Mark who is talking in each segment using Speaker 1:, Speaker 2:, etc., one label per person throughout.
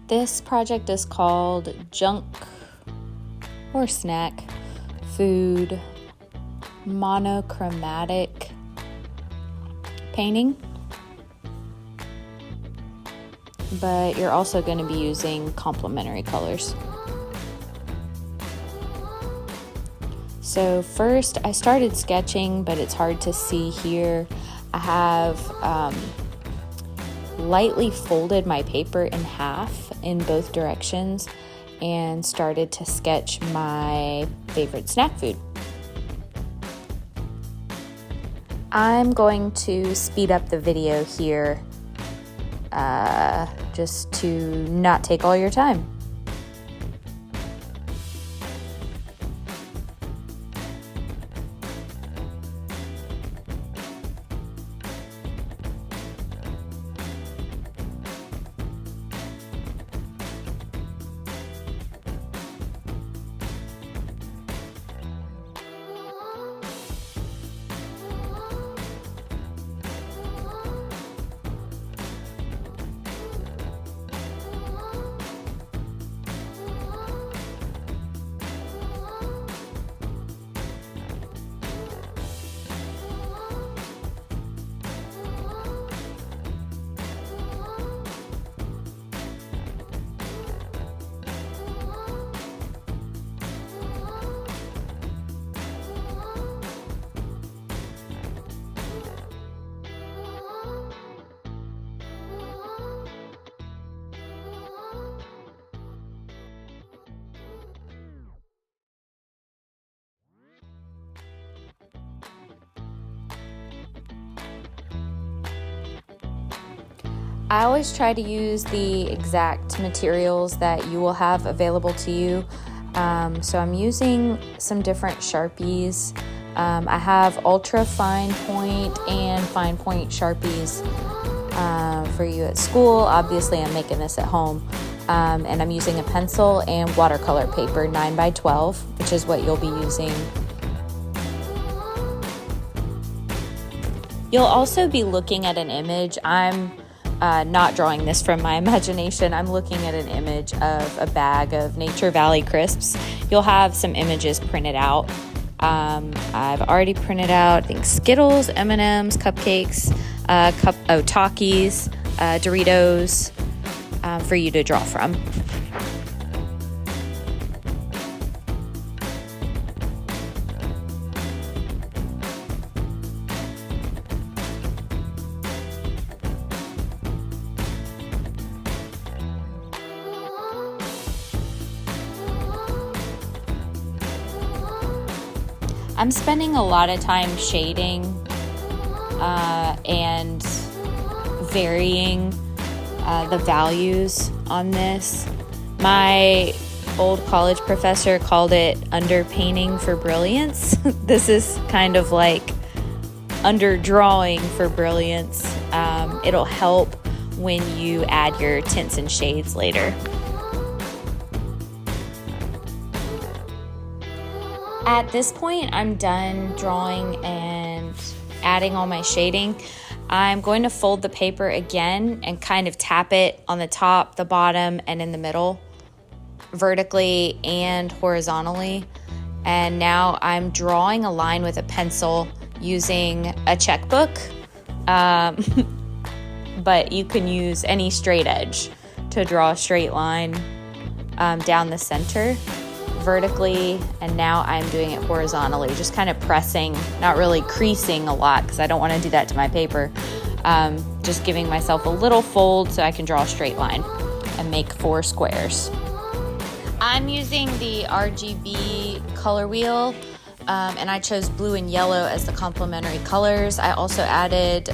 Speaker 1: This project is called Junk or Snack Food Monochromatic Painting. But you're also going to be using complementary colors. So first I started sketching, but it's hard to see here. I have lightly folded my paper in half in both directions and started to sketch my favorite snack food. I'm going to speed up the video here just to not take all your time. I always try to use the exact materials that you will have available to you. So I'm using some different Sharpies. I have ultra fine point and fine point Sharpies for you at school. Obviously, I'm making this at home. And I'm using a pencil and watercolor paper, 9x12, which is what you'll be using. You'll also be looking at an image. I'm not drawing this from my imagination. I'm looking at an image of a bag of Nature Valley crisps. You'll have some images printed out. I've already printed out, I think, Skittles, M&Ms, cupcakes, Takis, Doritos for you to draw from. I'm spending a lot of time shading and varying the values on this. My old college professor called it underpainting for brilliance. This is kind of like underdrawing for brilliance. It'll help when you add your tints and shades later. At this point, I'm done drawing and adding all my shading. I'm going to fold the paper again and kind of tap it on the top, the bottom, and in the middle, vertically and horizontally. And now I'm drawing a line with a pencil using a checkbook, but you can use any straight edge to draw a straight line down the center vertically, and now I'm doing it horizontally, just kind of pressing, not really creasing a lot because I don't want to do that to my paper. Just giving myself a little fold so I can draw a straight line and make 4 squares. I'm using the RGB color wheel, and I chose blue and yellow as the complementary colors. I also added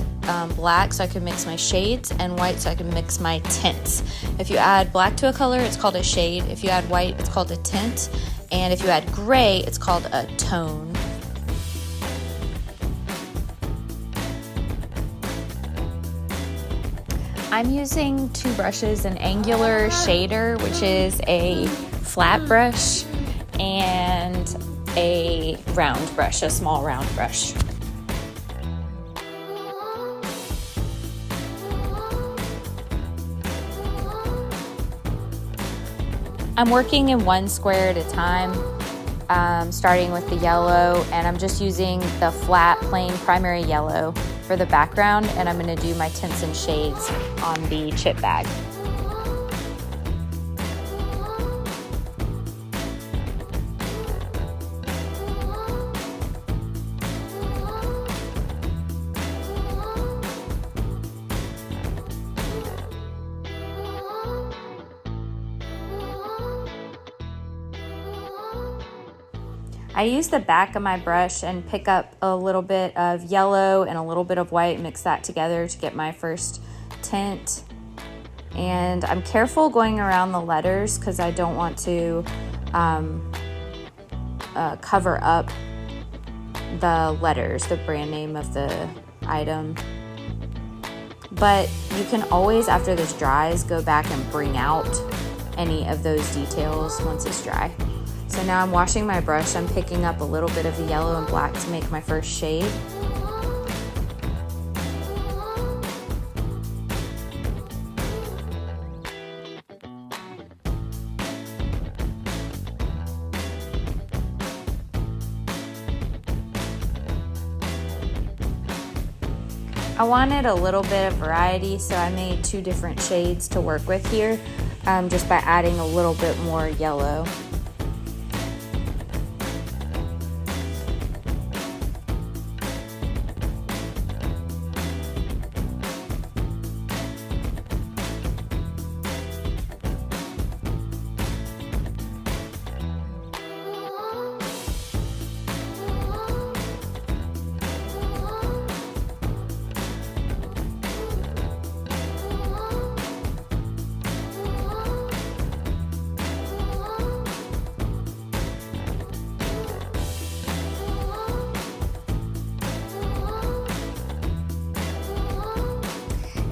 Speaker 1: black so I could mix my shades, and white so I could mix my tints. If you add black to a color, it's called a shade. If you add white, it's called a tint. And if you add gray, it's called a tone. I'm using 2 brushes, an angular shader, which is a flat brush, and a round brush, a small round brush. I'm working in one square at a time, starting with the yellow, and I'm just using the flat plain primary yellow for the background, and I'm going to do my tints and shades on the chip bag. I use the back of my brush and pick up a little bit of yellow and a little bit of white, mix that together to get my first tint. And I'm careful going around the letters because I don't want to cover up the letters, the brand name of the item. But you can always, after this dries, go back and bring out any of those details once it's dry. So now I'm washing my brush. I'm picking up a little bit of the yellow and black to make my first shade. I wanted a little bit of variety, so I made 2 different shades to work with here, just by adding a little bit more yellow.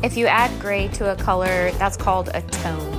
Speaker 1: If you add gray to a color, that's called a tone.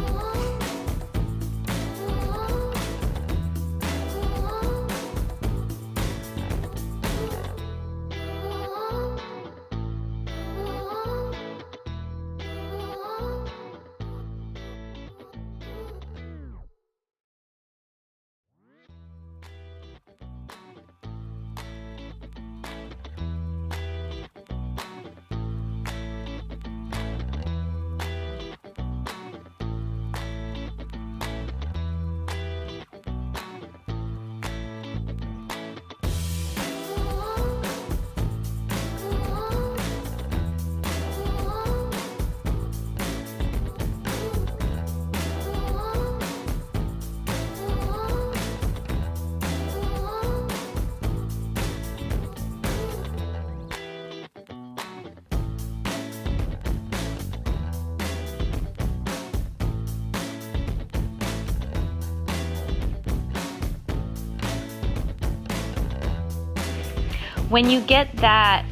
Speaker 1: When you get that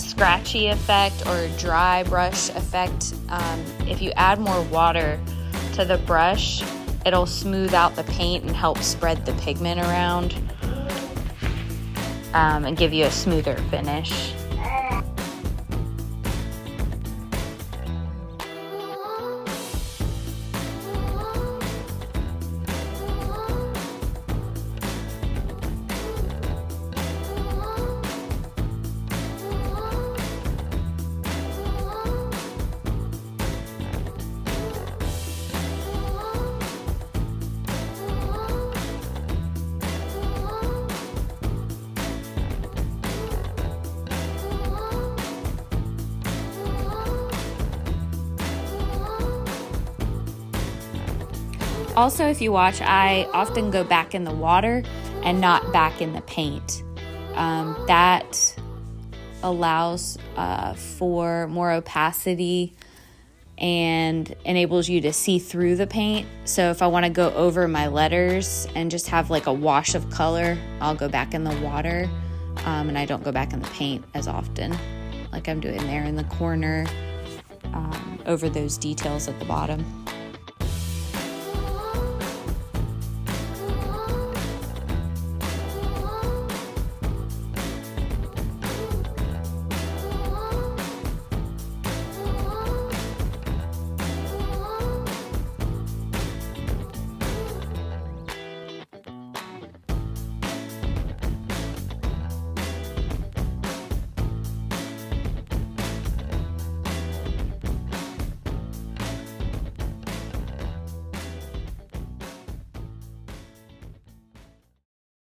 Speaker 1: scratchy effect or dry brush effect, if you add more water to the brush, it'll smooth out the paint and help spread the pigment around, and give you a smoother finish. Also, if you watch, I often go back in the water and not back in the paint. That allows for more opacity and enables you to see through the paint. So if I want to go over my letters and just have like a wash of color, I'll go back in the water, and I don't go back in the paint as often, like I'm doing there in the corner, over those details at the bottom.